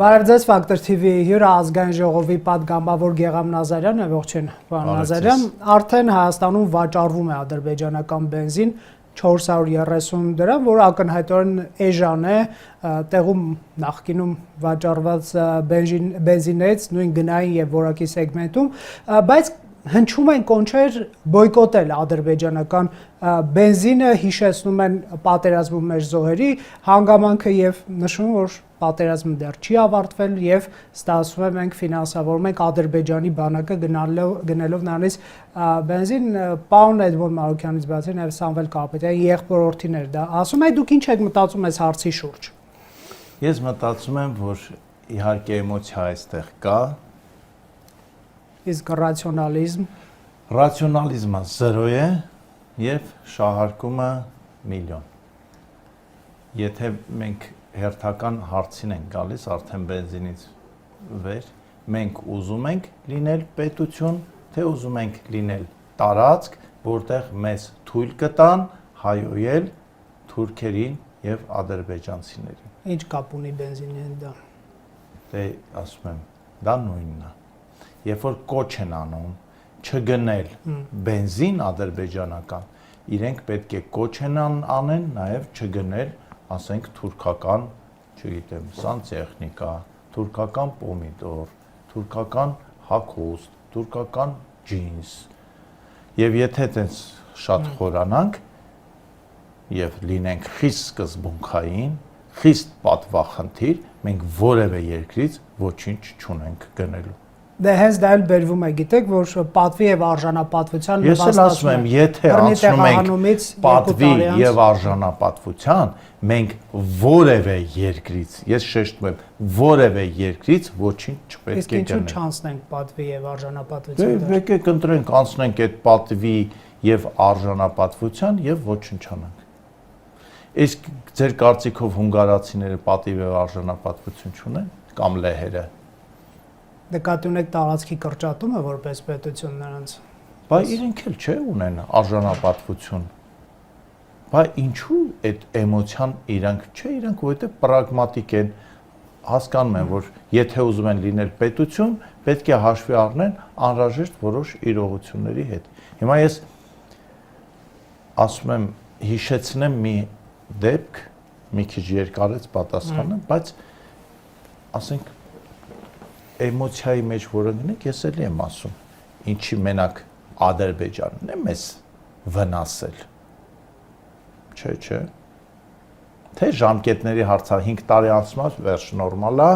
Բարև Ֆակտոր TV հյուրը ազգային ժողովի պատգամավոր Գեգամ Նազարյանն է, ողջույն, պարոն Նազարյան, արդեն Հայաստանում վաճառվում է ադրբեջանական բենզին 430 դրամ, որը ակնհայտորեն էժան է, տեղում նախկինում վաճառված բենզիններից նույն գնային եւ որակի սեգմենտում, բայց հնչում են կոնչեր բոյկոտել ադրբեջանական բենզինը, հիշեցնում են պատերազմում մեր զոհերի հանգամանքը եւ նշում որ պատերազմը դեռ չի ավարտվել եւ ստացվում է մենք ֆինանսավորում ենք Ադրբեջանի բանակը գնելով նրանից բենզին, պարոն Էդմոն Մարուկյանից բացի նաեւ Սամվել Կապիտյանի եղբորորդիներ դա ասում եք, դուք ինչ եք մտածում այս հարցի շուրջ։ Ես մտածում եմ, որ իհարկե էմոցիա այստեղ կա, իսկ ռացիոնալիզմ ռացիոնալիզմը 0 է եւ շահարկումը միլիոն։ Եթե մենք հերթական հարցին են գալիս արդեն բենզինից վեր, մենք ուզում ենք լինել պետություն, թե ուզում ենք լինել տարածք, որտեղ մեզ թույլ կտան հայոյել թուրքերին եւ ադրբեջանցիներին։ Ինչ կապ ունի բենզինի հետ դա։ Դե ասում եմ, դա նույնն է։ Երբ որ կոչ են անում չգնել բենզին ադրբեջանական, իրենք պետք է կոչ են անեն նաեւ չգնել, ասենք թուրքական, չգիտեմ, սանտեխնիկա, թուրքական պոմիդոր, թուրքական հագուստ, թուրքական ջինս։ Եվ եթե այդպես շատ խորանանք եւ լինենք խիստ սկզբունքային, խիստ պատվախնդիր, մենք որևէ երկրից ոչինչ չունենք գնելու։ Դե հենց դա էլ բերվում է, գիտեք, որ պատվի եւ արժանապատվության Ես էլ ասում եմ, եթե անցնում ենք պատվի եւ արժանապատվության, մենք որևէ երկրից, ես շեշտում եմ, որևէ երկրից ոչինչ չպետք է գնենք։ Իսկ ինչու չանցնենք պատվի եւ արժանապատվության։ Դե եկեք ընտրենք, անցնենք այդ պատվի եւ արժանապատվության եւ ոչնչանանք։ Իսկ ձեր կարծիքով հունգարացիները պատվի եւ արժանապատվություն չունեն կամ լեհերը։ Նկատի ունեք տարածքի կրճատումը որպես պետություն նրանց։ Բայց իրենք էլ չէ ունեն արժանապատվություն։ Բայց ինչու այդ էմոցիան իրանք չէ, իրանք որովհետեւ պրագմատիկ են, հասկանում են, որ եթե ուզում են լինել պետություն, պետք է հաշվի առնեն անհրաժեշտ որոշ իրողությունների հետ։ Հիմա ես ասում եմ, հիշեցնեմ մի դեպք, մի քիչ երկարեց պատասխանը, բայց ասենք էմոցիայի մեջ որը գնենք, ես էլի եմ ասում, ինչի մենակ Ադրբեջանն է մեզ վնասել։ Չէ։ Թե ժամկետների հարցը 5 տարի անցումա վերջ նորմալ է,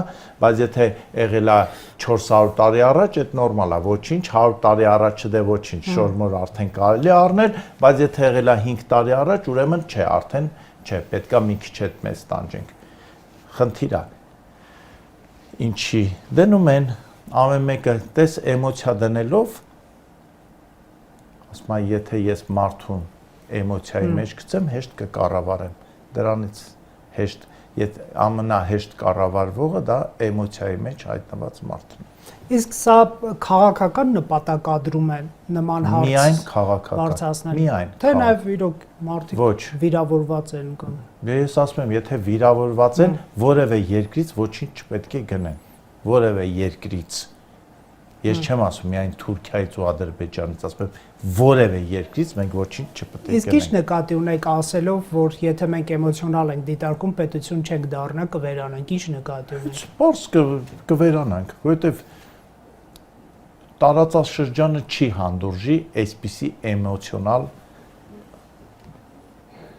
բայց եթե եղել է 400 տարի առաջ, այդ նորմալ է, ոչինչ 100 տարի առաջ դե ոչինչ, շորմոր արդեն կարելի է առնել, բայց եթե եղել է 5 տարի առաջ, ուրեմն չէ, արդեն չէ, պետքա մի քիչ հետ մեզ տանջենք։ Խնդիր է։ Ինչի դնում են ամեն մեկը տես էմոցիա դնելով ասում եմ եթե ես մարդուն էմոցիայի մեջ գցեմ հեշտ կկառավարեմ դրանից հեշտ եթե ամենահեշտ կառավարվողը դա էմոցիայի մեջ հայտնված մարդն է իսկ սա քաղաքական նպատակադրում է նման հարց միայն քաղաքական միայն թե նաև իրոք մարդիկ վիրավորված են կամ ես ասում եմ եթե վիրավորված են որևէ երկրից ոչինչ չպետք է գնեն որևէ երկրից ես չեմ ասում միայն Թուրքիայից ու Ադրբեջանից ասում եմ որևէ երկրից մենք ոչինչ չպետք է իսկ ինչ նկատի ունեք ասելով որ եթե մենք էմոցիոնալ ենք դիտարկում պետություն չենք դառնա կվերանանք ինչ նկատի ունեք սպորս կվերանանք որովհետև տարածաշրջանը չի հանդուրժի այսպիսի էմոցիոնալ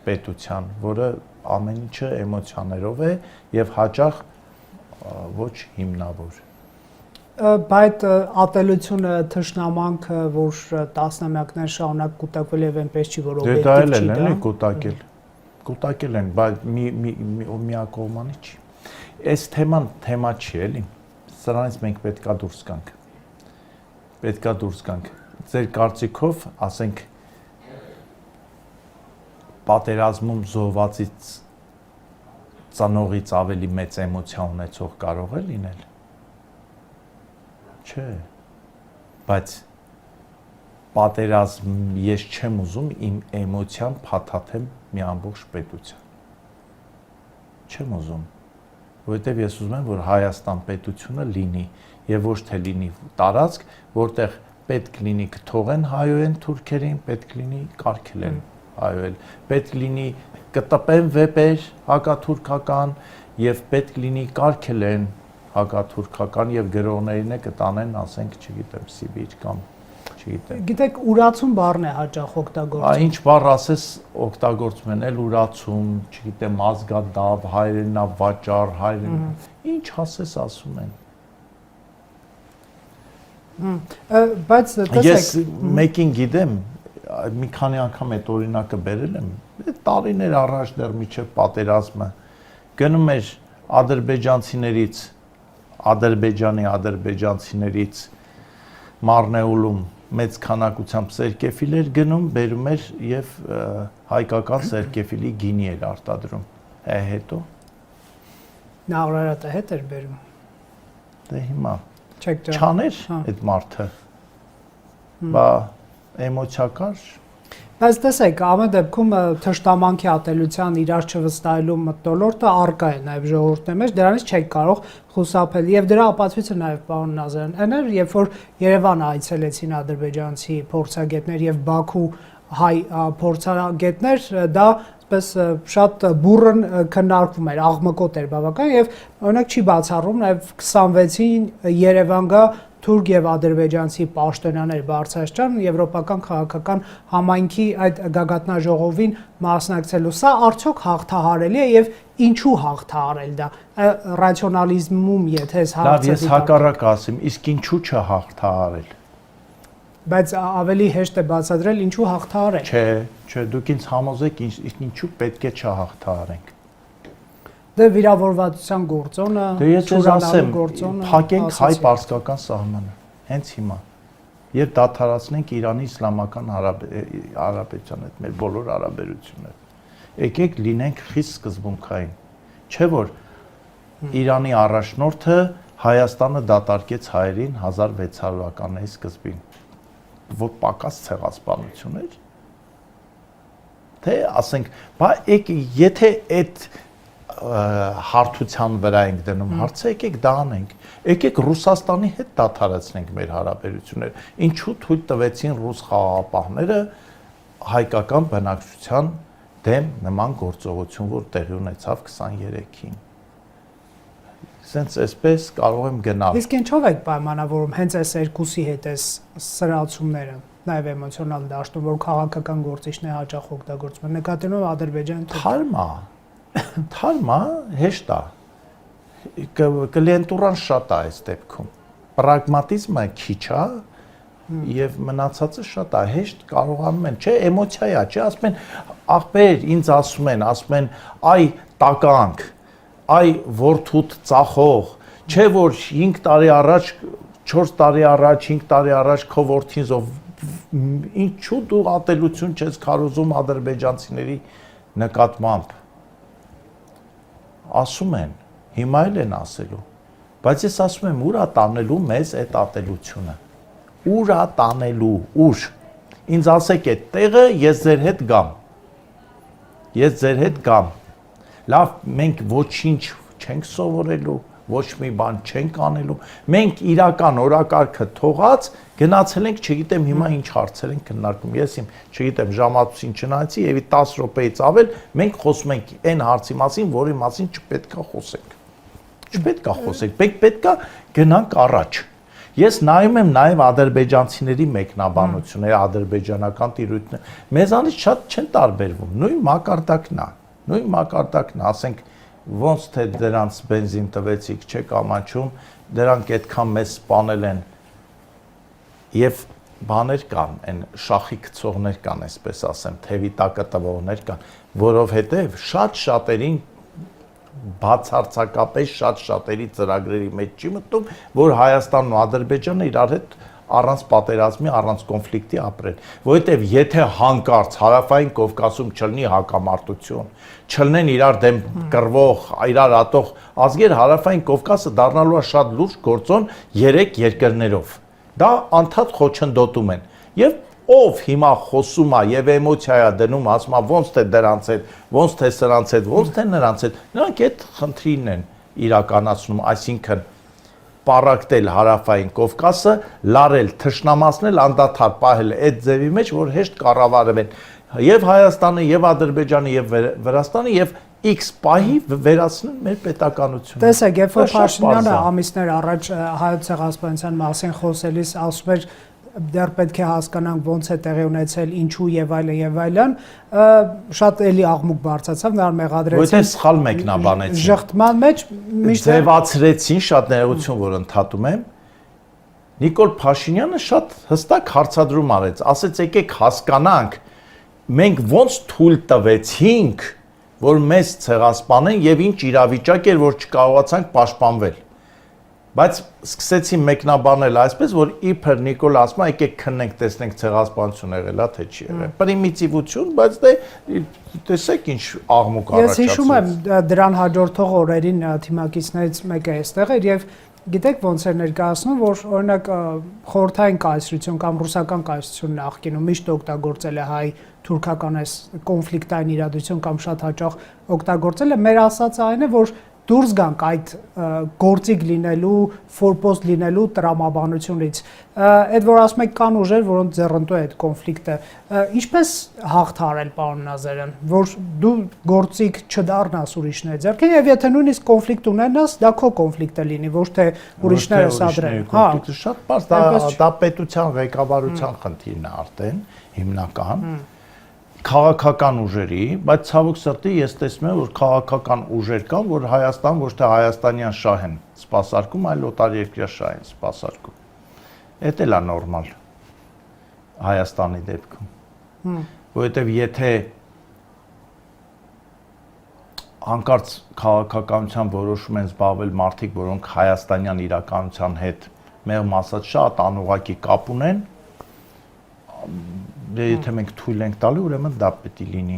պետության որը ամեն ինչը էմոցիաներով է եւ հաճախ ոչ հիմնավոր Բայց ատելությունը թշնամանքը որ տասնամյակներ շարունակ կուտակվել եւ այնպես չի որ օբյեկտիվ չի դա դա էլ են կուտակել են բայց միակողմանի չի այս թեման թեմա չի էլի սրանից մենք պետքա դուրս գանք ձեր կարծիքով ասենք պատերազմում զոհվածից ծանողից ավելի մեծ էմոցիա ունեցող կարող է լինել Չէ, բայց պատերազմ ես չեմ ուզում իմ էմոցիան փաթաթեմ մի ամբողջ պետության։ Չեմ ուզում։ որովհետև ես ուզում եմ, որ Հայաստան պետությունը լինի եւ ոչ թե լինի տարածք, որտեղ պետք լինի կթողեն հայոեն թուրքերին, պետք լինի կարգելեն հայոել, պետք լինի կտպեն վեպեր հակաթուրքական եւ պետք լինի կարգելեն հակաթուրքական եւ գրողներին է կտանեն, ասենք, չգիտեմ, Սիբիր կամ չգիտեմ։ Գիտեք, ուրացում բառն է հաճախ օգտագործվում։ Ինչ բառ ասես օգտագործում են, էլ ուրացում, չգիտեմ, ազգադավ, հայրենավաճառ, ինչ ասես ասում են։ Բայց Ես մեկին գիտեմ, մի քանի անգամ այդ օրինակը բերել եմ, տարիներ առաջ դեռ միջև պատերազմը գնում էր ադրբեջանցիներից, ադրբեջանցիներից Մարնեուլում մեծ քանակությամբ սերկեֆիլ էր գնում, բերում էր եւ հայկական սերկեֆիլի գինի էր արտադրում։ Հետո նա Արարատը հետ էր բերում։ դե հիմա Չեք ջան։ չաներ այդ մարդը։ Բա էմոցիակար։ Բայց տեսեք, ամեն դեպքում թշնամանքի ատելության իրար չվստահելու մթնոլորտը արկա է նաև ժողովրդի մեջ, դրանից չեք կարող խուսափել եւ դրա ապացույցը նաև պարոն Նազարյան, այն էր, երբ որ Երևան այցելեցին ադրբեջանցի փորձագետներ եւ Բաքու հայ փորձագետներ, դա այսպես շատ բուրըն քննարկվում էր, աղմկոտ էր բավական եւ օրինակ չի բացառում նաև 26-ին Երևան գա թուրք եւ ադրբեջանցի պաշտոնյաներ բարձրաստիճան եվրոպական քաղաքական համայնքի այդ գագաթնաժողովին մասնակցելու։ Սա արդյոք հաղթահարելի է եւ ինչու հաղթահարել դա։ Ռացիոնալիզմում եթե Լավ, ես հակառակ ասեմ, իսկ ինչու չհաղթահարել։ Բայց ավելի հեշտ է բացատրել ինչու հաղթահարել։ Չէ, դուք ինձ համոզեք, ինչու պետք է չհաղթահարենք։ Դե վիրավորվածության գործոնը, դե ես ասեմ, գործոնը, փակենք հայ-պարսկական սահմանը, հենց հիմա։ Եվ դադարեցնենք Իրանի Իսլամական Հանրապետության հետ մեր բոլոր հարաբերությունները։ Եկեք լինենք խիստ սկզբունքային։ Չէ՞ որ Իրանի առաջնորդը Հայաստանը դատարկեց հայերին 1600-ականների սկզբին։ Որ պակաս ցեղասպանություն էր։ Թե ասենք, բա եթե այդ հարթության վրա ենք դնում հարցը, եկեք դա անենք։ Եկեք Ռուսաստանի հետ դադարեցնենք մեր հարաբերությունները։ Ինչու թույլ տվեցին ռուս խաղաղապահները հայկական բնակչության դեմ նման գործողություն, որ տեղի ունեցավ 23-ին։ Սենց այսպես կարող եմ գնալ։ Իսկ ինչով եք պայմանավորում հենց այս երկուսի հետ այս սրացումները, նաև էմոցիոնալ դաշտում, որ քաղաքական գործիչներ հաճախ օգտագործում են, նկատելով Ադրբեջանը։ Թարմա, հեշտ է։ Կլիենտուրան շատ է այս դեպքում։ Պրագմատիզմը քիչ է եւ մնացածը շատ է, հեշտ կարողանում են, չէ, էմոցիա է, չէ, ասում են, ախպեր, ինձ ասում են, այ տականք, այ որդուդ ծախող, չէ որ 5 տարի առաջ, 4 տարի առաջ, 5 տարի առաջ քո որդին զով ինչու դու ատելություն չես քարոզում ադրբեջանցիների նկատմամբ։ Ասում են, հիմա էլ են ասելու, բայց ես ասում եմ, ուր է տանելու մեզ այդ ատելությունը։ Ուր է տանելու, ուր։ Ինձ ասեք այդ տեղը, ես ձեր հետ գամ։ Ես ձեր հետ գամ։ Լավ, մենք ոչինչ չենք սովորելու, ոչ մի բան չենք անելու։ Մենք իրական օրակարգը թողած գնացել ենք, չգիտեմ հիմա ինչ հարցեր են քննարկում։ Ես իմ, չգիտեմ, ժամացույցին չնայեցի, եւի 10 րոպեից ավել մենք խոսում ենք այն հարցի մասին, որի մասին չպետք է խոսենք։ Չպետք է խոսենք, պետք է գնանք առաջ։ Ես նայում եմ նաև ադրբեջանցիների մեկնաբանությունները, ադրբեջանական տիրույթները։ Մեզանից շատ չեն տարբերվում։ Նույն մակարդակն, ասենք, ոնց թե դրանց բենզին տվեցիք, չեք ամաչում, դրանք այդքան մեզ սպանել են եւ բաներ կան, այն շախի գցողներ կան, այսպես ասեմ, թևի տակը տվողներ կան, որովհետեւ շատ-շատերին բացարձակապես շատ-շատերի ծրագրերի մեջ չի մտնում, որ Հայաստանն ու Ադրբեջանը իրար հետ առանց պատերազմի, առանց կոնֆլիկտի ապրեն, որովհետև եթե հանկարծ Հարավային Կովկասում չլինի հակամարտություն, չլինեն իրար դեմ կռվող, իրար ատող ազգեր, Հարավային Կովկասը դառնալու է շատ լուրջ գործոն 3 երկրներով։ Դա անդադ խոչընդոտում են։ Եվ ով հիմա խոսում է եւ էմոցիա է դնում, ասում է ոնց թե դրանց հետ, ոնց թե սրանց հետ, ոնց թե նրանց հետ, նրանք այդ խնդրին են։ իրականացնում, այսինքն պարակտել հարավային Կովկասը, լարել, թշնամացնել, անդադար պահել այդ ձևի մեջ, որ հեշտ կառավարվեն եւ Հայաստանը, եւ Ադրբեջանը, եւ Վրաստանը, եւ X պահի վերացնել մեր պետականությունը։ Տեսեք, երբ որ Փաշինյանը ամիսներ առաջ Հայոց ցեղասպանության մասին խոսելիս ասում էր դեռ պետք է հասկանանք ոնց է տեղի ունեցել, ինչու եւ այլն, շատ էլի աղմուկ բարձրացավ, նրան մեղադրեցին։ Որտեղ սխալ մեկնաբանեցին։ Ժխտման մեջ միշտ ձևացրեցին, շատ ներողություն, որ ընդհատում եմ։ Նիկոլ Փաշինյանը շատ հստակ հարցադրում արեց, ասեց եկեք հասկանանք, մենք ոնց թույլ տվեցինք, որ մեզ ցեղասպանեն եւ ինչ իրավիճակ էր, որ չկարողացանք պաշտպանվել։ Բայց սկսեցին մեկնաբանել այսպես, որ իբր Նիկոլ ասում է, եկեք քննենք, տեսնենք ցեղասպանություն եղել է, թե չի եղել։ Պրիմիտիվություն, բայց դե տեսեք ինչ աղմուկ առաջացավ։ Ես հիշում եմ դրան հաջորդող օրերին թիմակիցներից մեկը այստեղ էր եւ գիտեք ոնց էր ներկայացնում, որ օրինակ խորհրդային կայսրություն կամ ռուսական կայսրություն նախկինում միշտ օգտագործել է հայ-թուրքական այս կոնֆլիկտային իրադրություն կամ շատ հաճախ օգտագործել է, մեր ասածը այն է, որ դուրս գանք այդ գործիք լինելու, ֆորպոստ լինելու տրամաբանությունից։ Այդ որ ասում եք կան ուժեր, որոնց ձեռնտու է այդ կոնֆլիկտը, ինչպես հաղթարել, պարոն Նազարյան, որ դու գործիք չդառնաս ուրիշների ձեռքին, եւ եթե նույնիսկ կոնֆլիկտ ունենաս, դա քո կոնֆլիկտը լինի, ոչ թե ուրիշները սադրեն։ Կոնֆլիկտը շատ բարձ, դա պետության ղեկավարության խնդիրն է արդեն, հիմնական։ Քաղաքական ուժերի, բայց ցավոք սրտի ես տեսնում եմ, որ քաղաքական ուժեր կան, որ Հայաստան ոչ թե հայաստանյան շահ են սպասարկում, այլ օտարերկրյա շահ են սպասարկում։ Էդ էլ է նորմալ Հայաստանի դեպքում։ Որովհետև եթե հանկարծ քաղաքականության որոշում են զբաղվել մարդիկ, որոնք հայաստանյան իրականության հետ մեղմ ասած շատ անուղղակի կապ ունեն, եթե մենք թույլ ենք տալու, ուրեմն դա պետք է լինի։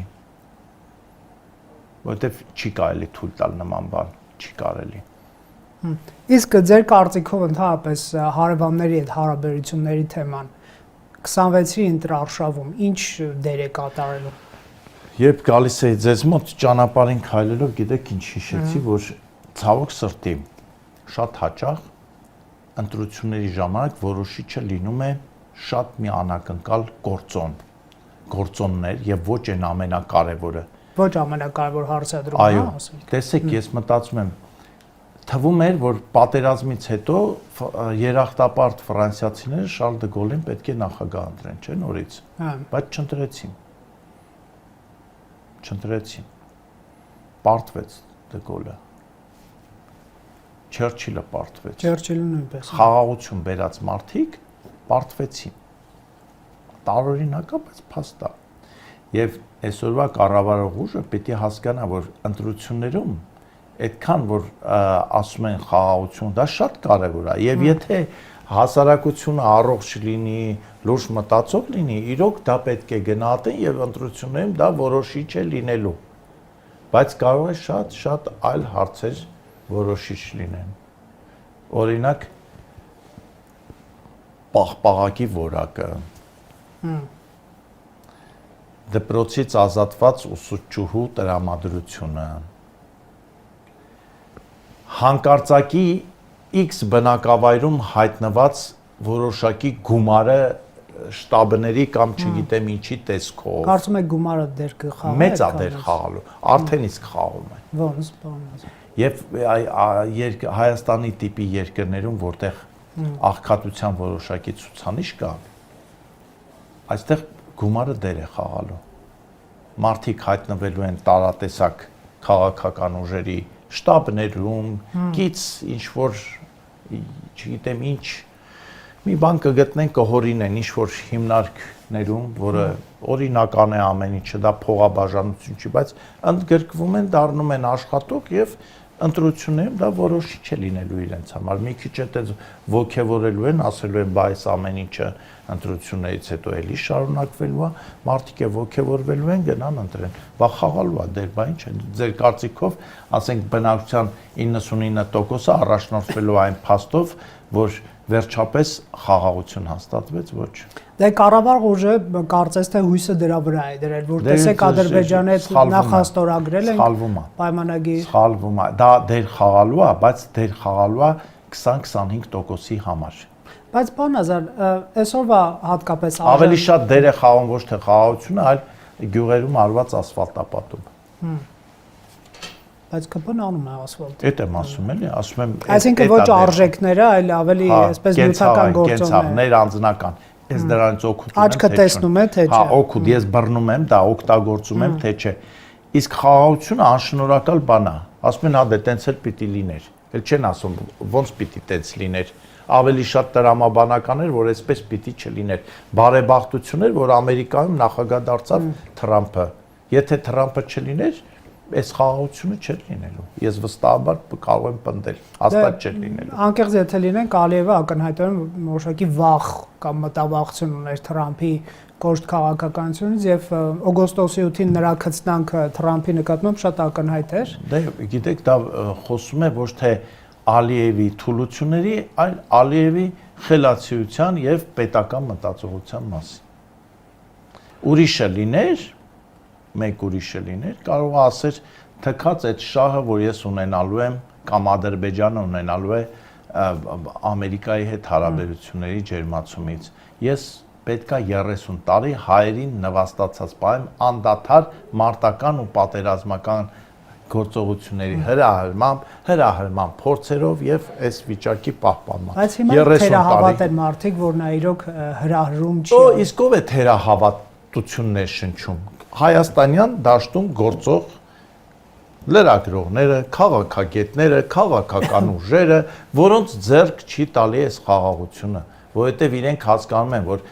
Որտեվ չի կարելի թույլ տալ նման բան, չի կարելի։ Իսկ ձեր կարծիքով ընդհանրապես հարևանների հետ հարաբերությունների թեման 26-ի ընտրարշավում ինչ դեր է կատարելու։ Երբ գալիս էի ձեզ մոտ ճանապարհին քայլելով, գիտեք ինչ հիշեցի, որ ցավոք սրտի շատ հաճախ ընտրությունների ժամանակ որոշիչը լինում է շատ մի անակնկալ գործոններ եւ ոչ այն ամենակարևորը։ Ոչ ամենակարևոր հարցադրումն է, ասենք։ Տեսեք, ես մտածում եմ, թվում էր, որ պատերազմից հետո երախտապարտ ֆրանսիացիները Շարլ դե Գոլին պետք է նախագահ ընտրեն, չէ՞, նորից։ Բայց չընտրեցին։ Պարտվեց դե Գոլը։ Չերչիլը պարտվեց։ Չերչիլը նույնպես։ Խաղաղություն բերած մարդիկ պարտվեցին։ Տարօրինակ է, բայց փաստ է։ Եվ այսօրվա կառավարող ուժը պետք է հասկանա, որ ընտրություններում այդքան որ ասում են խաղաղություն, դա շատ կարևոր է։ Եվ եթե հասարակությունը առողջ լինի, լուրջ մտածող լինի, իրոք դա պետք է գնահատեն եւ ընտրություններում դա որոշիչ է լինելու։ Բայց կարող է շատ այլ հարցեր որոշիչ լինեն։ Օրինակ պաղպաղակի որակը, դպրոցից ազատված ուսուցչուհու տրամադրությունը, հանկարծակի X բնակավայրում հայտնված որոշակի գումարը շտաբների կամ չգիտեմ ինչի տեսքով։ Կարծում եք գումարը դեր կխաղա։ Մեծ է դեր խաղալու, արդեն իսկ խաղում է։ Ոնց բանաց։ Եվ Հայաստանի տիպի երկրներում, որտեղ աղքատության որոշակի ցուցանիշ կա, այստեղ գումարը դեր է խաղալու։ Մարդիկ հայտնվելու են տարատեսակ քաղաքական ուժերի շտաբներում, գից ինչ որ չգիտեմ ինչ մի բան կգտնեն կհորինեն ինչ որ հիմնարկներում, որը օրինական է ամեն ինչը, դա փողաբաժանություն չի, բայց ընդգրկվում են, դառնում են աշխատող եւ ընտրություններում դա որոշիչ է լինելու իրենց համար։ Մի քիչ այդպես ոգևորելու են, ասելու են, բայց ամեն ինչը ընտրություններից հետո էլի շարունակվելու է, մարդիկ է ոգևորվելու են, գնան ընտրեն։ Բա խաղալու է դեր, բա ինչ է։ Ձեր կարծիքով, ասենք բնակչության 99%-ը առաջնորդվելու այն փաստով, որ վերջապես խաղաղություն հաստատվեց, ոչ։ Դե կառավարող ուժը կարծես թե հույսը դրա վրա է դրել, որ տեսեք Ադրբեջանի հետ նախաստորագրել են պայմանագիր։ Սխալվում է, դա դեր խաղալու է, բայց դեր խաղալու է 20-25%-ի համար։ Բայց բան Ազար, այսօրվա հատկապես ավելի շատ դեր է խաղում ոչ թե խաղաղությունը, այլ գյուղերում արված ասֆալտապատում։ Բայց ԿՊ-ն անում է ասֆալտ։ Էդ եմ ասում էլի, ասում եմ։ Այսինքն ոչ արժեքները, այլ ավելի այսպես նյութական գործոններ, անձնական։ Ես դրանից օգուտ ունեմ։ Աչքը տեսնում է, թե չէ։ Հա, օգուտ, ես բռնում եմ, դա օգտագործում եմ, թե չէ։ Իսկ խաղաղությունը անշնորհակալ բան է։ Ասում են, հա դե տենց էլ պիտի լիներ։ Էլ չեն ասում, ոնց պիտի տենց լիներ։ Ավելի շատ տրամաբանական էր, որ այսպես պիտի չլիներ։ Բարեբախտություն էր, որ Ամերիկայում նախագահ դարձավ Թրամփը։ Եթե Թրամփը չլիներ, այս խաղաղությունը չէր լինելու։ Ես վստահաբար կարող եմ պնդել, հաստատ չէր լինելու։ Անկեղծ եթե լինենք, Ալիևը ակնհայտորեն որոշակի վախ կամ մտավախություն ուներ Թրամփի կոշտ քաղաքականությունից եւ օգոստոսի 8-ին նրա քծնանքը Թրամփի նկատմամբ շատ ակնհայտ էր։ Դե գիտեք, դա խոսում է ոչ թե Ալիևի թուլությունների, այլ Ալիևի խելացիության եւ պետական մտածողության մասին։ Ուրիշը լիներ, մեկ ուրիշը լիներ, կարող է ասեր թքած այդ շահը, որ ես ունենալու եմ կամ Ադրբեջանը ունենալու է Ամերիկայի հետ հարաբերությունների ջերմացումից։ Ես պետքա 30 տարի հայերին նվաստացած պահեմ անդադար մարտական ու պատերազմական գործողությունների հրահրման փորձերով եւ այս վիճակի պահպանման։ Բայց հիմա թերահավատ են մարդիկ, որ նա իրոք հրահրում չի։ Օ, իսկ ով է թերահավատություններ շնչում։ Հայաստանյան դաշտում գործող լրագրողները, քաղաքագետները, քաղաքական ուժերը, որոնց ձեռք չի տալի այս խաղաղությունը, որովհետեւ իրենք հասկանում են, որ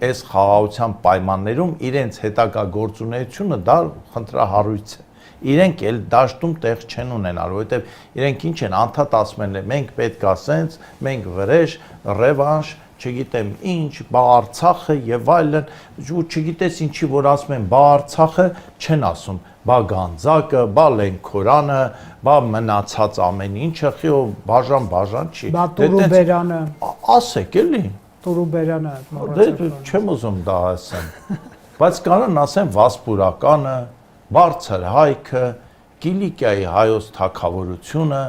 այս խաղաղության պայմաններում իրենց հետագա գործունեությունը դա խնդրահարույց է։ Իրենք էլ դաշտում տեղ չեն ունենալ, որովհետև իրենք ինչ են անդադ ասում են, մենք պետք է ասենք, մենք վրեժ, ռևանշ, չգիտեմ ինչ, բա Արցախը եւ այլն, ու չգիտես ինչի որ ասում են, բա Արցախը չեն ասում, բա Գանձակը, բա Լենքորանը, բա մնացած ամեն ինչը, խիո բաժան չի։ Բա Տուրուբերանը։ Ասեք էլի։ Տուրուբերանը։ Դե չեմ ուզում դա ասեմ։ Բայց կանան ասեն Վասպուրականը, Բարձր հայքը, Կիլիկիայի հայոց թագավորությունը,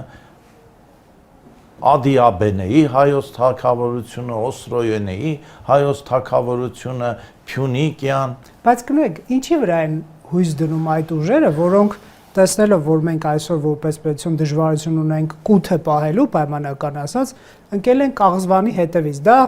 Ադիաբենեի հայոց թագավորությունը, Օսրոյենեի հայոց թագավորությունը, Փյունիկյան։ Բայց կնոյք, ինչի վրա են հույս դնում այդ ուժերը, որոնք տեսնելով, որ մենք այսօր որպես պետություն դժվարություն ունենք կութը պահելու պայմանական ասած, ընկել են կաղզվանի հետևից։ Դա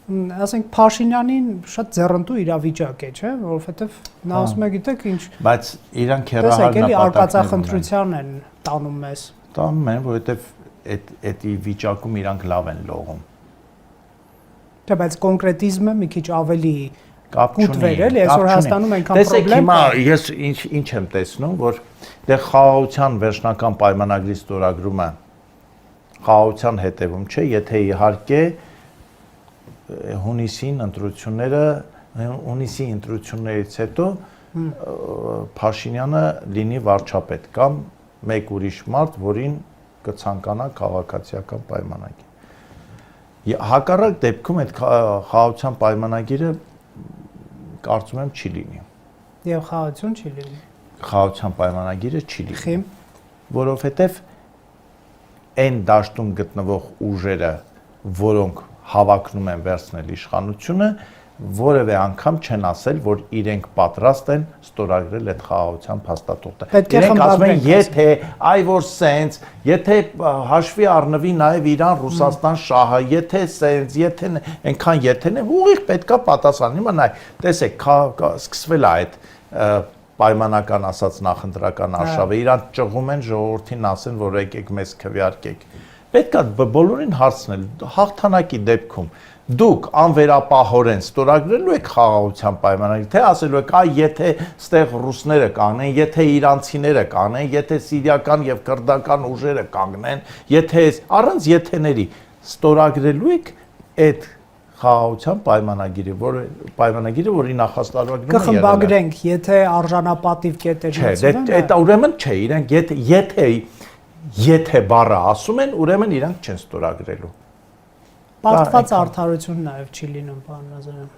ասենք Փաշինյանին շատ ձեռնտու իրավիճակ է, չէ՞, որովհետև նա ասում է, գիտեք, ինչ, բայց իրանք հերահար արկածախնդրության են տանում մեզ։ Տանում են, որովհետև այդ վիճակում իրանք լավ են լողում։ Չէ, բայց կոնկրետիզմը մի քիչ ավելի կապ չունի։ Էլի այսօր Հայաստանում այնքան պրոբլեմ։ Տեսեք, հիմա ես ինչ եմ տեսնում, որ դե խաղաղության վերջնական պայմանագրի ստորագրումը խաղաղության հետևում չէ, եթե իհարկե հունիսի ընտրություններից հետո Փաշինյանը լինի վարչապետ կամ մեկ ուրիշ մարդ, որին կցանկանա քաղաքացիական պայմանագիր։ Հակառակ դեպքում այդ խաղաղության պայմանագիրը կարծում եմ չի լինի։ Եվ խաղաղություն չի լինի։ Խաղաղության պայմանագիրը չի լինի։ Խիմ։ Որովհետև այն դաշտում գտնվող ուժերը, որոնք հավակնում են վերցնել իշխանությունը, որևէ անգամ չեն ասել, որ իրենք պատրաստ են ստորագրել այդ խաղաղության փաստաթուղթը։ Իրենք ասում են, եթե այ որ սենց, եթե հաշվի առնվի նաև Իրան, Ռուսաստան շահը, եթե սենց, եթե այնքան եթեն է, ուղիղ պետքա պատասխան։ Հիմա նայ, տեսեք, սկսվել է այդ պայմանական ասած նախընտրական արշավը, իրան ճղում են ժողովրդին ասեն, որ եկեք մեզ քվեարկեք։ Պետք է բոլորին հարցնել, հաղթանակի դեպքում դուք անվերապահորեն ստորագրելու եք խաղաղության պայմանագիր, թե ասելու եք, այ եթե ստեղ ռուսները կանգնեն, եթե իրանցիները կանգնեն, եթե սիրիական եւ քրդական ուժերը կանգնեն, եթե առանց եթեների ստորագրելու եք այդ խաղաղության պայմանագիրը, որի նախաստարվագնում է եղել։ Կխմբագրենք, եթե արժանապատիվ կետեր։ Չէ, դա ուրեմն չէ, իրենք եթե բառը ասում են, ուրեմն իրանք չեն ստորագրելու։ Պարտված արդարություն նաև չի լինում, պարոն Նազարյան։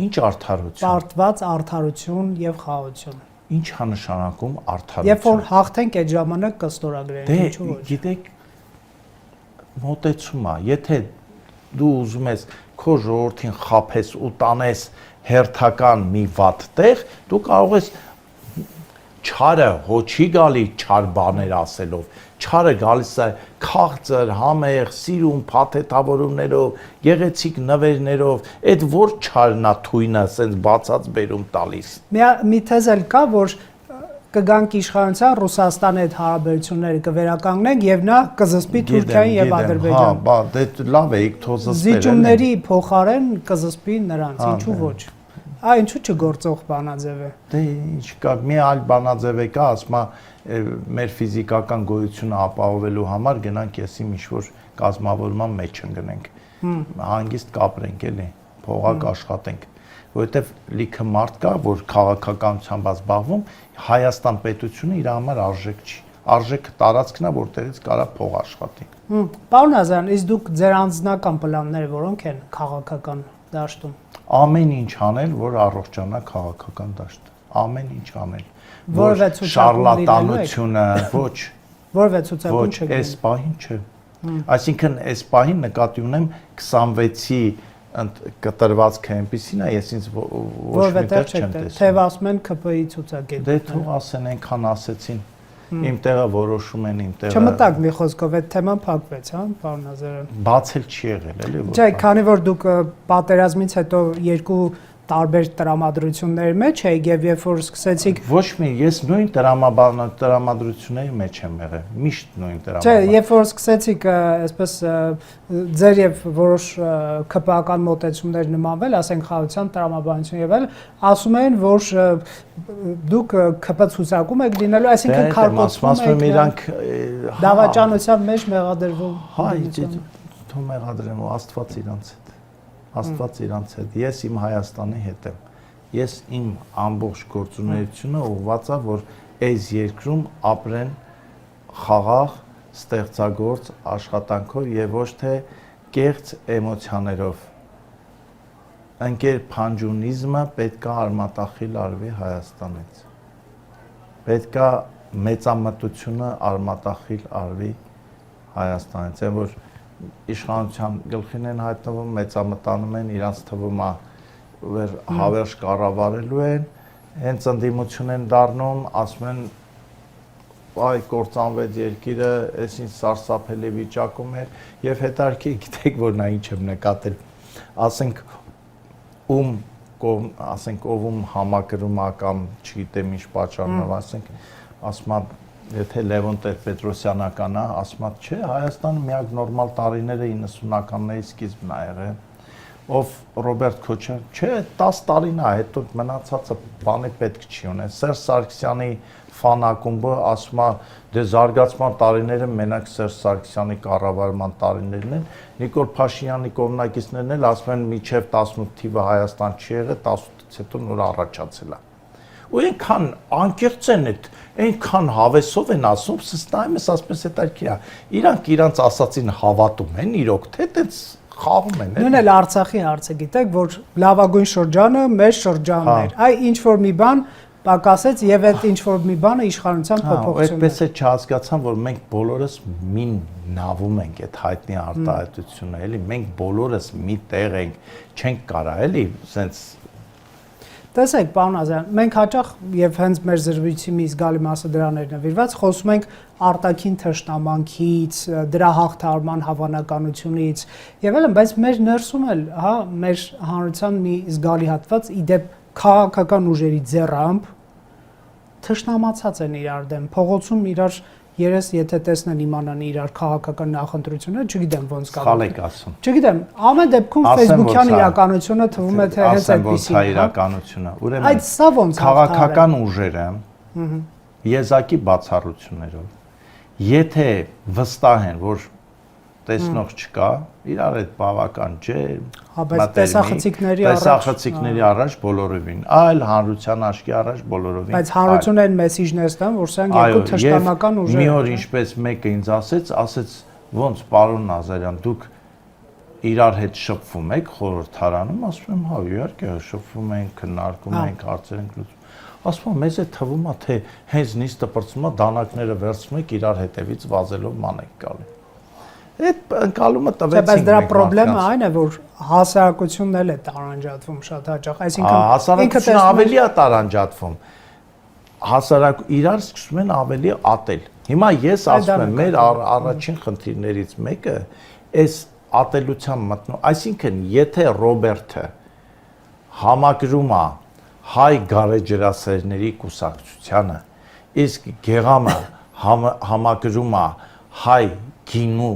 Ինչ արդարություն։ Պարտված արդարություն եւ խաղաղություն։ Ինչ է նշանակում արդարություն։ Երբ որ հաղթենք այդ ժամանակ կստորագրենք, ինչու ոչ։ Գիտեք, մոտեցում է, եթե դու ուզում ես քո ժողովրդին խափես ու տանես հերթական մի վատ տեղ, դու կարող ես չարը հոչի գալի չար բաներ ասելով, չարը գալիս է քաղցր, համեղ, սիրուն փաթեթավորումներով, գեղեցիկ նվերներով, այդ որ չարն է թույնը ասենց բացած բերում տալիս։ Մի թեզ էլ կա, որ կգանք իշխանության Ռուսաստանի հետ հարաբերությունները կվերականգնենք եւ նա կզսպի Թուրքիային եւ Ադրբեջանը։ Հա, բա դե լավ է, իք թոզսպել։ Զիջումների փոխարեն կզսպի նրանց, ինչու ոչ։ Ինչու չգործող բանաձև է։ Դե ինչ կա, մի այլ բանաձև է կա, ասում է մեր ֆիզիկական գոյությունը ապահովելու համար գնանք եսիմ ինչ-որ կազմավորման մեջ ընկնենք։ Հանգիստ կապրենք էլի, փողակ աշխատենք, որովհետև լիքը մարդ կա, որ քաղաքականությամբ զբաղվում, Հայաստան պետությունը իր համար արժեք չի։ Արժեքը տարածքն է, որտեղից կարա փող աշխատի։ Պարոն Նազարյան, իսկ դուք ձեր անձնական պլանները որոնք են քաղաքական դաշտում։ Ամեն ինչ անել, որ առողջանա քաղաքական դաշտը։ Ամեն ինչ անել։ Որևէ շարլատանությունը, ոչ։ Որևէ ցուցակում Ոչ, այս պահին չէ։ Այսինքն այս պահին նկատի ունեմ 26-ի կտրվածքը այնպեսին է, ես ինձ ոչ մի տեղ չեմ տեսնում։ Թեև ասում են ԿՊԻ ցուցակ է։ Դե թող ասեն, այնքան ասեցին։ Իմ տեղը որոշում են, իմ տեղը։ Չմտակ մի խոսքով այդ թեման փակվեց, հա, պարոն Նազարյան։ Բացել չի եղել, էլի որ։ Չէ, քանի որ դուք պատերազմից հետո երկու տարբեր տրամադրությունների մեջ եք եւ երբ որ սկսեցիք Ոչ մի, ես նույն տրամադրությունների մեջ եմ եղել, միշտ նույն տրամադրություն։ Չէ, երբ որ սկսեցիք այսպես ձեր եւ որոշ ԿՊԱ-ական մոտեցումներ նմանվել, ասենք խաղաղության տրամաբանություն եւ այլ, ասում են, որ դուք ԿՊ ցուցակում եք լինելու, այսինքն քարկոծում եք իրանք դավաճանության մեջ մեղադրվում։ Հա, թող մեղադրեմ, Աստված իրանց հետ։ Աստված իրանց հետ, ես իմ Հայաստանի հետ եմ, ես իմ ամբողջ գործունեությունը ուղղված է, որ այս երկրում ապրեն խաղաղ, ստեղծագործ աշխատանքով եւ ոչ թե կեղծ էմոցիաներով։ Ընկեր փանջունիզմը պետք է արմատախիլ արվի Հայաստանից։ Պետք է մեծամտությունը արմատախիլ արվի Հայաստանից, այն որ իշխանության գլխին են հայտնվում, մեծամտանում են, իրանց թվում է որ հավերժ կառավարելու են, հենց ընդդիմություն են դառնում, ասում են այ կործանվեց երկիրը, այս ինչ սարսափելի վիճակում էր եւ հետարքի գիտեք որ նա ինչ եմ նկատել, ասենք ում համակրում է կամ չգիտեմ ինչ պատճառով, ասում է Եթե Լևոն Տեր-Պետրոսյանական է, ասում է, չէ, Հայաստանը միակ նորմալ տարիները 90-ականների սկիզբն է եղել, ով Ռոբերտ Քոչարյան, չէ, 10 տարին է, հետո մնացածը բանի պետք չի ունեն։ Սերժ Սարգսյանի ֆան ակումբը ասում է, դե զարգացման տարիները մենակ Սերժ Սարգսյանի կառավարման տարիներն են, Նիկոլ Փաշինյանի կողմնակիցներն էլ ասում են, մինչև 18 թիվը Հայաստան չի եղել, 18-ից հետո նոր առաջացել է։ Ու այնքան անկեղծ են այդ, այնքան հավեսով են ասում, սստայում ես ասպես հետաքրքիր է։ Իրանք իրանց ասածին հավատում են, իրոք թե այդպես խաղում են։ Նույն էլ Արցախի հարցը գիտեք, որ լավագույն շրջանը մեր շրջանն էր։ Այ ինչ որ մի բան պակասեց եւ այդ ինչ որ մի բանը իշխանության փոփոխություն։ Այդպես է չհասկացան, որ մենք բոլորս մի նավում ենք այդ հայտնի արտահայտությունը, էլի մենք բոլորս մի տեղ ենք, չենք կարա, էլի, սենց Տեսեք, պարոն Նազարյան, մենք հաճախ եւ հենց մեր զրույցի մի զգալի մասը դրան էր նվիրված, խոսում ենք արտաքին թշնամանքից, դրա հաղթահարման հավանականությունից եւ այլն, բայց մեր ներսում էլ, հա, մեր հանրության մի զգալի հատված իդեպ քաղաքական ուժերի ձեռամբ թշնամացած են իրար դեմ, փողոցում իրար երես եթե տեսնեն իմանան իրար քաղաքական նախընտրությունները, չգիտեմ ոնց կարող։ Սխալ եք ասում։ Չգիտեմ, ամեն դեպքում Facebook-յան իրականությունը թվում է թե հենց այդպեսին է իրականությունը։ Ուրեմն այդ սա ոնց քաղաքական ուժերը եզակի բացառություններով եթե վստահ են, որ տեսնող չկա, իրար այդ բավական ջերմ, տեսախցիկների առաջ բոլորովին, այլ հանրության աչքի առաջ բոլորովին։ Բայց հանրությունը այն մեսիջն է ստանում, որ սրանք երկու թշնամական ուժեր են։ Մի օր ինչպես մեկը ինձ ասեց, ոնց պարոն Նազարյան, դուք իրար հետ շփվում եք խորհրդարանում, ասում եմ, հա, իհարկե, շփվում ենք, քննարկում ենք, հարցեր ենք լուծում։ Ասում եմ, մեզ է թվում է, թե հենց նիստը բրծում է, դանակները վերցնում եք, իրար հետևից վազելով ման եք գալու։ Այդ ընկալումը տվեցինք։ Բայց դրա խնդրեմը այն է, որ հասարակությունն էլ է տարանջատվում շատ հաճախ, այսինքն հասարակությունը ավելի է տարանջատվում։ Իրար սկսում են ավելի ատել։ Հիմա ես ասում եմ, մեր առաջին խնդիրներից մեկը այս ատելության մտնում, այսինքն եթե Ռոբերտը համակրում է հայ գարեջրասերների կուսակցությանը, իսկ Գեղամը համակրում է հայ գինու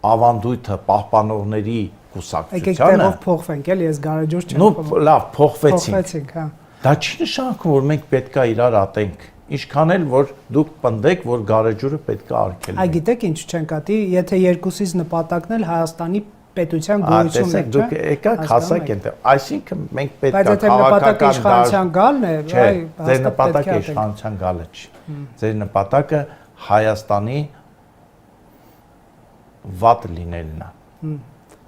ավանդույթը պահպանողների կուսակցությանը։ Եկեք տեղով փոխվենք, էլի ես գարեջուր չեմ խոսում։ Նու լավ, փոխվեցինք, հա։ Դա չի նշանակում, որ մենք պետքա իրար ատենք։ Ինչքան էլ որ դուք պնդեք, որ գարեջուրը պետքա արգելվի։ Այ գիտեք ինչ չենք ատի, եթե երկուսից նպատակն էլ Հայաստանի պետության գոյությունն է, չէ՞։ Դուք եկաք հասակ այնտեղ, այսինքն մենք պետքա Բայց եթե նպատակը իշխանության գալն է, այ ձեր նպատակը իշխանության գալը չի։ Ձեր նպատակը Հայաստանի վատ լինելն է։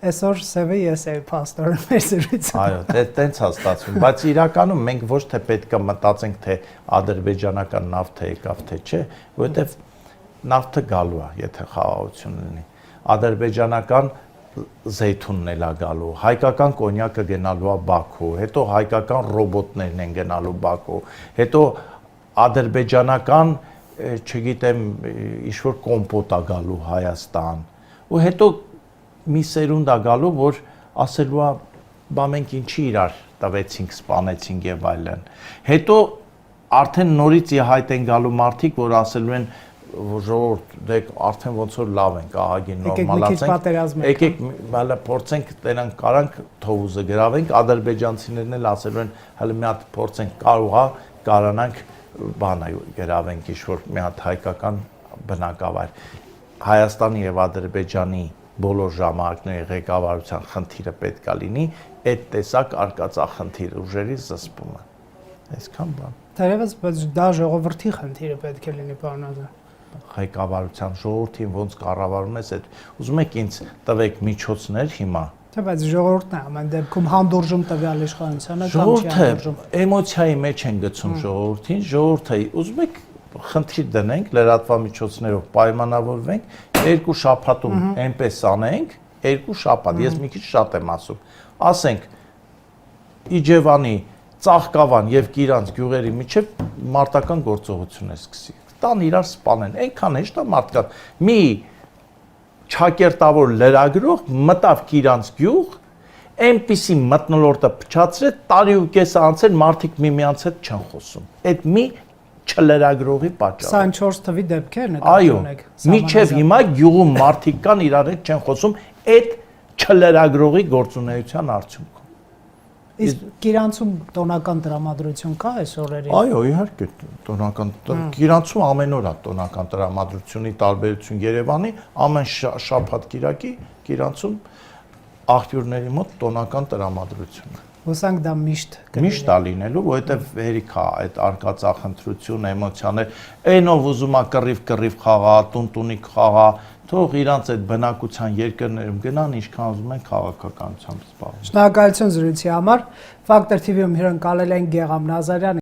Այսօր սևը ես եմ փաստորը մեր զրույցը։ Այո, տենց է ստացվում, բայց իրականում մենք ոչ թե պետք է մտածենք, թե ադրբեջանական նավթը եկավ թե չէ, որովհետև նավթը գալու է, եթե խաղաղություն լինի։ Ադրբեջանական զեյթունն էլ է գալու, հայկական կոնյակը գնալու է Բաքու, հետո հայկական ռոբոտներն են գնալու Բաքու, հետո ադրբեջանական, չգիտեմ, ինչ-որ կոմպոտ է գալու Հայաստան, ու հետո մի սերունդ է գալու, որ ասելու է, բա մենք ինչի իրար տվեցինք, սպանեցինք եւ այլն։ Հետո արդեն նորից իհայտ են գալու մարդիկ, որ ասելու են, ժողովուրդ, դեք արդեն ոնց որ լավ ենք, ահագին նորմալացենք։ Եկեք հələ փորձենք, տենանք կարանք թովուզը գրավենք, ադրբեջանցիներն էլ ասելու են, հələ մի հատ փորձենք, կարող է կարանանք բանը գրավենք, ինչ-որ մի հատ հայկական բնակավայր։ Հայաստանի եւ Ադրբեջանի բոլոր ժամանակների ղեկավարության խնդիրը պետք է լինի այդ տեսակ արկածախնդիր ուժերի զսպումը։ Այսքան բան։ Թերևս բայց դա ժողովրդի խնդիրը պետք է լինի, պարոն Ազար։ Ղեկավարության ժողովրդին ոնց կառավարում ես այդ։ Ուզում եք ինձ տվեք միջոցներ հիմա։ Չէ, բայց ժողովուրդն է ամեն դեպքում հանդուրժում տվյալ իշխանությանը կամ չի ժողովուրդը հանդուրժում։ էմոցիայի մեջ են գցում ժողովրդին, ժողովուրդը ուզում եք խնդիր դնենք, լրատվամիջոցներով պայմանավորվենք, 2 շաբաթում այնպես անենք, 2 շաբաթ, ես մի քիչ շատ եմ ասում, ասենք Իջևանի, Ծաղկավան եւ Կիրանց գյուղերի միջև մարտական գործողություն է սկսի։ Տան իրար սպանեն, այնքան հեշտ է մարդկան։ Մի ճակերտավոր լրագրող մտավ Կիրանց գյուղ, այնպիսի մտնոլորտը փչացրեց, տարի ու կես անցել մարդիկ միմյանց հետ չեն խոսում։ Այդ մի չլրագրողի պատճառով 24 թվի դեպքերն եք ունեք։ Այո, միջև հիմա գյուղում մարդիկ կան իրար հետ չեն խոսում այդ չլրագրողի գործունեության արդյունքում։ Իսկ Կիրանցում տոնական տրամադրություն կա այս օրերին։ Այո, իհարկե, տոնական Կիրանցում ամեն օր է տոնական տրամադրությունի տարբերություն Երևանի, ամեն շաբաթ կիրակի Կիրանցում աղբյուրների մոտ տոնական տրամադրություն է։ Հուսանք դա միշտ Միշտ է լինելու, որովհետև հերիք է այդ արկածախնդրություն, էմոցիաներ, այնով ուզում է կռիվ խաղա, տուն-տունիկ խաղա, թող իրանց այդ բնակության երկրներում գնան, ինչքան ուզում են քաղաքականությամբ զբաղվեն։ Շնորհակալություն զրույցի համար։ Factor TV-ում հյուրընկալել են Գեղամ Նազարյան